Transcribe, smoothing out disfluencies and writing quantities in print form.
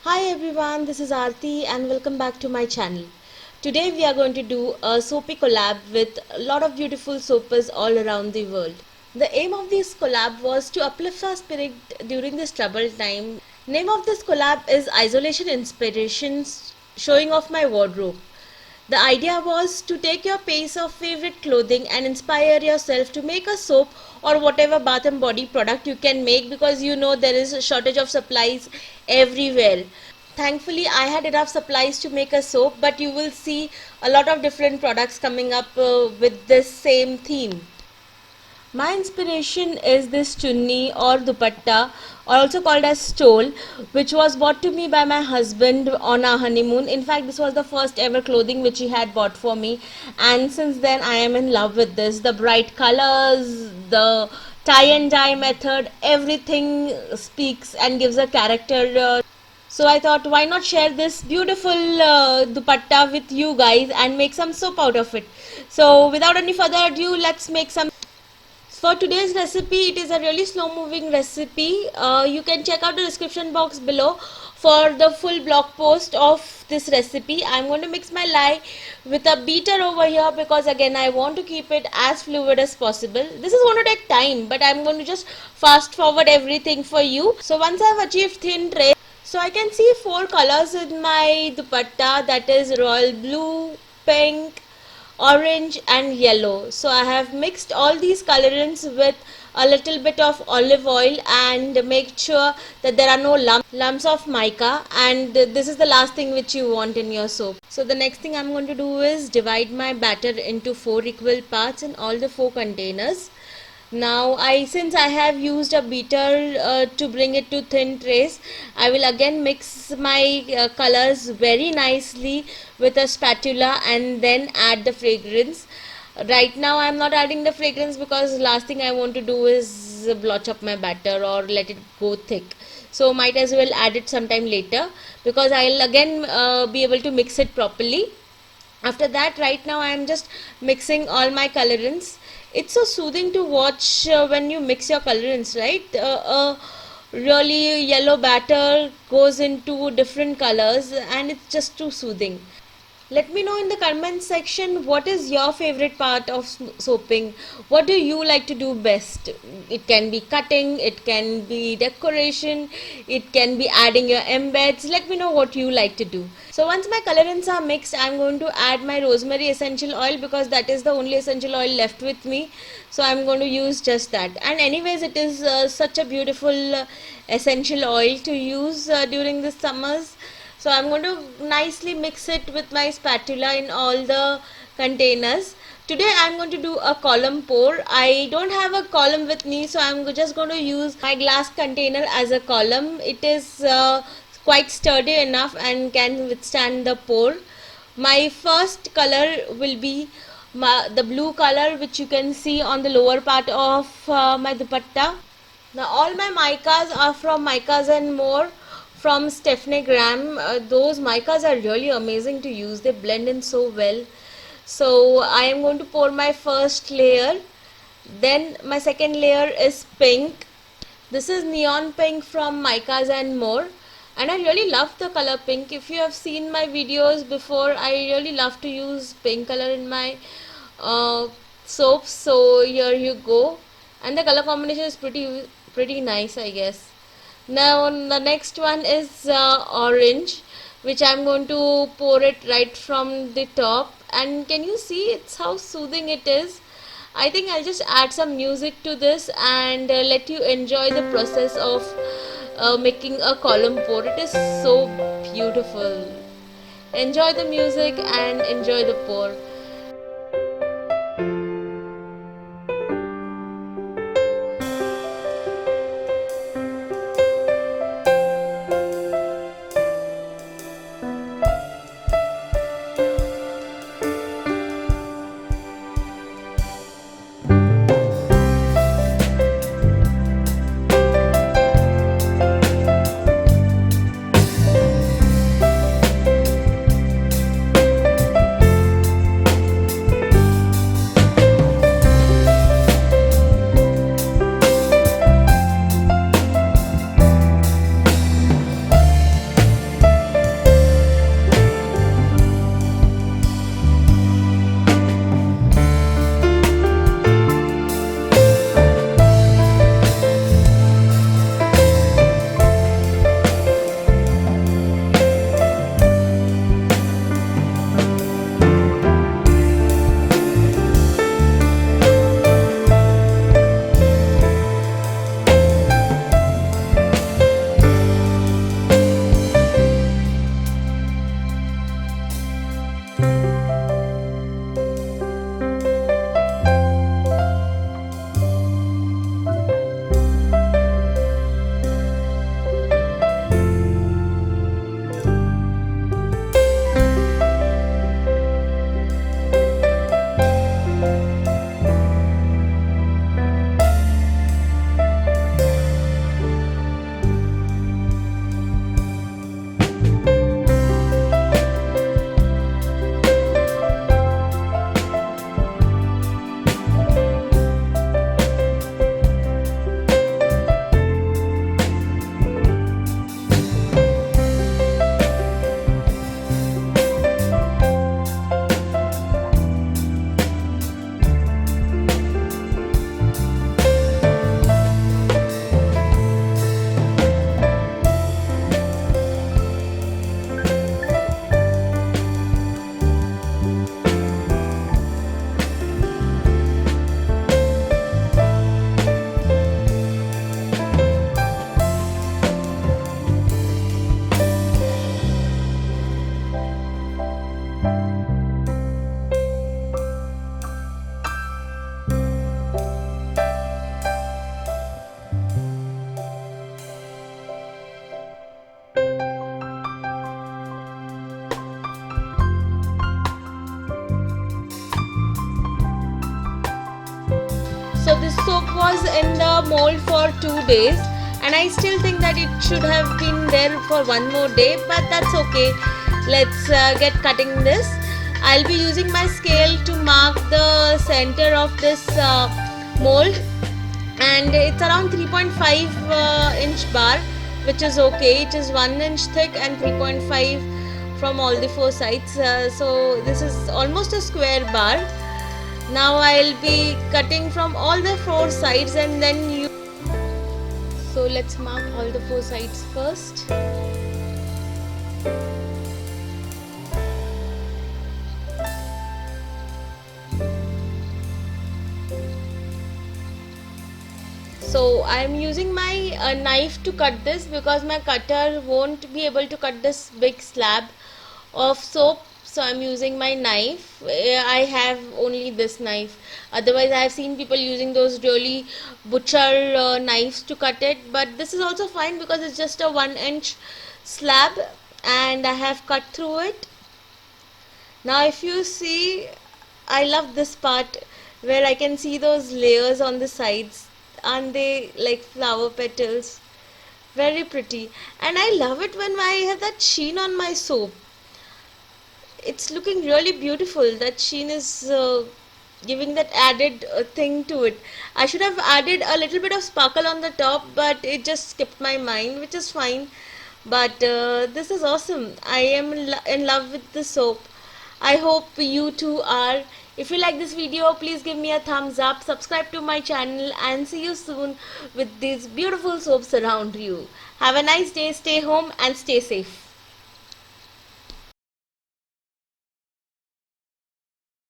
Hi everyone, this is Aarti and welcome back to my channel. Today we are going to do a soapy collab with a lot of beautiful soapers all around the world. The aim of this collab was to uplift our spirit during this troubled time. Name of this collab is Isolation Inspirations, showing off my wardrobe. The idea was to take your piece of favorite clothing and inspire yourself to make a soap or whatever bath and body product you can make, because you know there is a shortage of supplies everywhere. Thankfully, I had enough supplies to make a soap, but you will see a lot of different products coming up with this same theme. My inspiration is this chunni or dupatta, or also called as stole, which was bought to me by my husband on our honeymoon. In fact, this was the first ever clothing which he had bought for me, and since then I am in love with this. The bright colors, the tie and dye method, everything speaks and gives a character. So I thought, why not share this beautiful dupatta with you guys and make some soap out of it. So without any further ado, let's make some. For today's recipe, it is a really slow moving recipe. You can check out the description box below for the full blog post of this recipe. I'm going to mix my lye with a beater over here because again I want to keep it as fluid as possible. This is going to take time, but I'm going to just fast forward everything for you. So once I've achieved thin trace, so I can see 4 colors in my dupatta, that is royal blue, pink, orange and yellow. So I have mixed all these colorants with a little bit of olive oil and make sure that there are no lumps of mica, and this is the last thing which you want in your soap. So the next thing I'm going to do is divide my batter into 4 equal parts in all the 4 containers. Now since I have used a beater to bring it to thin trace, I will again mix my colors very nicely with a spatula and then add the fragrance. Right now I am not adding the fragrance because last thing I want to do is blotch up my batter or let it go thick. So might as well add it sometime later because I'll again be able to mix it properly. After that, right now I am just mixing all my colorants. It's so soothing to watch when you mix your colorants, right? Really yellow batter goes into different colors and it's just too soothing. Let me know in the comment section what is your favorite part of soaping. What do you like to do best? It can be cutting, it can be decoration, it can be adding your embeds. Let me know what you like to do. So once my colorants are mixed, I'm going to add my rosemary essential oil because that is the only essential oil left with me. So I'm going to use just that. And anyways, it is such a beautiful essential oil to use during the summers. So I'm going to nicely mix it with my spatula in all the containers. Today I'm going to do a column pour. I don't have a column with me, so I'm just going to use my glass container as a column. It is quite sturdy enough and can withstand the pour. My first color will be the blue color, which you can see on the lower part of my dupatta. Now all my micas are from Micas and More from Stephanie Graham. Those micas are really amazing to use. They blend in so well. So I am going to pour my first layer. Then my second layer is pink. This is neon pink from Micas and More. And I really love the color pink. If you have seen my videos before, I really love to use pink color in my soaps. So here you go. And the color combination is pretty nice, I guess. Now the next one is orange, which I'm going to pour it right from the top, and can you see it's how soothing it is. I think I'll just add some music to this and let you enjoy the process of making a column pour. It is so beautiful. Enjoy the music and enjoy the pour. soap was in the mold for 2 days, and I still think that it should have been there for one more day, but that's okay. Let's get cutting this. I'll be using my scale to mark the center of this mold, and it's around 3.5 inch bar, which is okay. It is 1 inch thick and 3.5 from all the four sides, so this is almost a square bar. Now I'll be cutting from all the four sides, and then so let's mark all the four sides first. So I am using my knife to cut this because my cutter won't be able to cut this big slab of soap. So I'm using my knife. I have only this knife. Otherwise I have seen people using those really butcher knives to cut it. But this is also fine because it's just a 1 inch slab and I have cut through it. Now if you see, I love this part where I can see those layers on the sides. Aren't they like flower petals? Very pretty. And I love it when I have that sheen on my soap. It's looking really beautiful. That sheen is giving that added thing to it. I should have added a little bit of sparkle on the top, but it just skipped my mind, which is fine. But this is awesome. I am in love with the soap. I hope you too are. If you like this video, please give me a thumbs up, subscribe to my channel, and see you soon with these beautiful soaps around you. Have a nice day, stay home and stay safe.